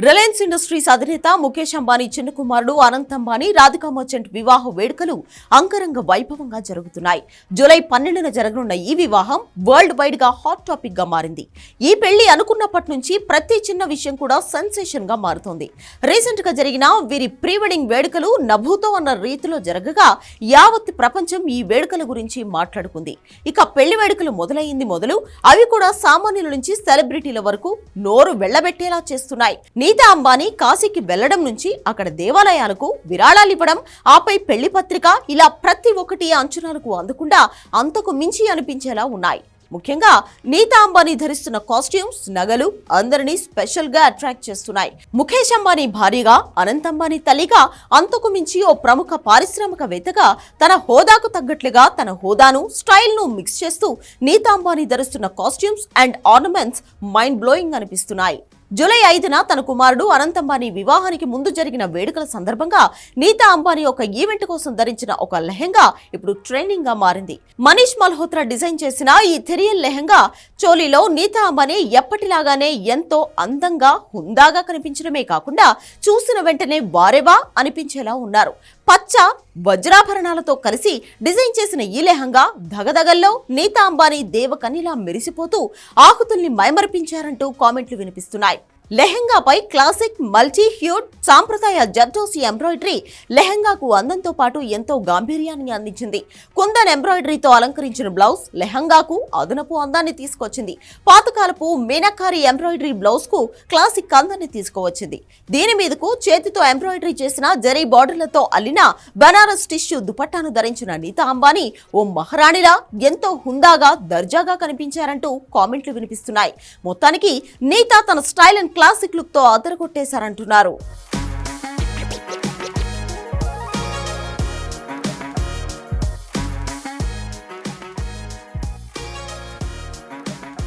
Reliance industries అధినేత ముఖేష్ అంబానీ చిన్న కుమారుడు అనంత్ అంబానీ రాధికా మర్చెంట్ వివాహ వేడుకలు అంగరంగ వైభవంగా జరుగుతున్నాయి. జూలై 12న జరగనున్న ఈ వివాహం వరల్డ్ వైడ్ గా హాట్ టాపిక్ గా మారింది. ఈ పెళ్లి అనుకున్నప్పటి నుంచి ప్రతి చిన్న విషయం కూడా సెన్సేషన్ గా మారుతోంది. రీసెంట్ గా జరిగిన వీరి ప్రీ వెడ్డింగ్ వేడుకలు నభూతో అన్న రీతిలో జరగగా యావత్ ప్రపంచం ఈ వేడుకల గురించి మాట్లాడుకుంది. ఇక పెళ్లి వేడుకలు మొదలు అవి కూడా సామాన్యుల నుంచి సెలబ్రిటీల వరకు నోరు వెళ్లబెట్టేలా చేస్తున్నాయి. నీతా అంబానీ కాశీకి వెళ్లడం నుంచి అక్కడ దేవాలయాలకు విరాళాలివ్వడం, ఆపై పెళ్లి పత్రిక, ఇలా ప్రతి ఒక్కటి అంచనాలకు అందకుండా అంతకు మించి అనిపించేలా ఉన్నాయి. ముఖ్యంగా నీతా అంబానీ ధరిస్తున్న కాస్ట్యూమ్స్, నగలు అందరినీ స్పెషల్ గా అట్రాక్ట్ చేస్తున్నాయి. ముఖేష్ అంబానీ భార్యగా, అనంత్ అంబానీ తల్లిగా, అంతకు మించి ఓ ప్రముఖ పారిశ్రామికవేత్తగా తన హోదాకు తగ్గట్లుగా తన హోదాను, స్టైల్ ను మిక్స్ చేస్తూ నీతా అంబానీ ధరిస్తున్న costumes and ornaments mind blowing అనిపిస్తున్నాయి. జూలై 5న తన కుమారుడు అనంత్ అంబానీ వివాహానికి ముందు జరిగిన వేడుకల సందర్భంగా నీతా అంబానీ ఒక ఈవెంట్ కోసం ధరించిన ఒక లెహెంగా ఇప్పుడు ట్రెండింగ్ గా మారింది. మనీష్ మల్హోత్రా డిజైన్ చేసిన ఈ థెరియల్ లెహెంగా చోలీలో నీతా అంబానీ ఎప్పటిలాగానే ఎంతో అందంగా, హుందాగా కనిపించడమే కాకుండా చూసిన వెంటనే వారేవా అనిపించేలా ఉన్నారు. పచ్చ వజ్రాభరణాలతో కలిసి డిజైన్ చేసిన ఈ లెహంగా ధగధగల్లో నీతా అంబానీ దేవకన్యలా మెరిసిపోతూ ఆకుతుల్ని మైమరిపించారంటూ కామెంట్లు వినిపిస్తున్నాయి. లెహెంగాపై క్లాసిక్ మల్టీ హ్యూడ్ సాంప్రదాయ జర్దోసి ఎంబ్రాయిడరీ లెహెంగాకు అందంతో పాటు ఎంతో గాంభీర్యాన్ని అందించింది. కుందన్ ఎంబ్రాయిడరీతో అలంకరించిన బ్లౌజ్ లెహెంగాకు అదనపు అందాన్ని తీసుకొచ్చింది. పాతకాలపు మీనాకారి ఎంబ్రాయిడరీ బ్లౌజ్ కు క్లాసిక్ అందాన్ని తీసుకువచ్చింది. దీని మీదకు చేతితో ఎంబ్రాయిడరీ చేసిన జరీ బార్డర్లతో అల్లిన బనారస్ టిష్యూ దుపట్టాను ధరించిన నీతా అంబానీ ఓ మహారాణిలా ఎంతో హుందాగా, దర్జాగా కనిపించారంటూ కామెంట్లు వినిపిస్తున్నాయి. మొత్తానికి నీతా తన స్టైల్ అండ్ క్లాసిక్ లుక్ తో అదరగొట్టేశారంటున్నారు.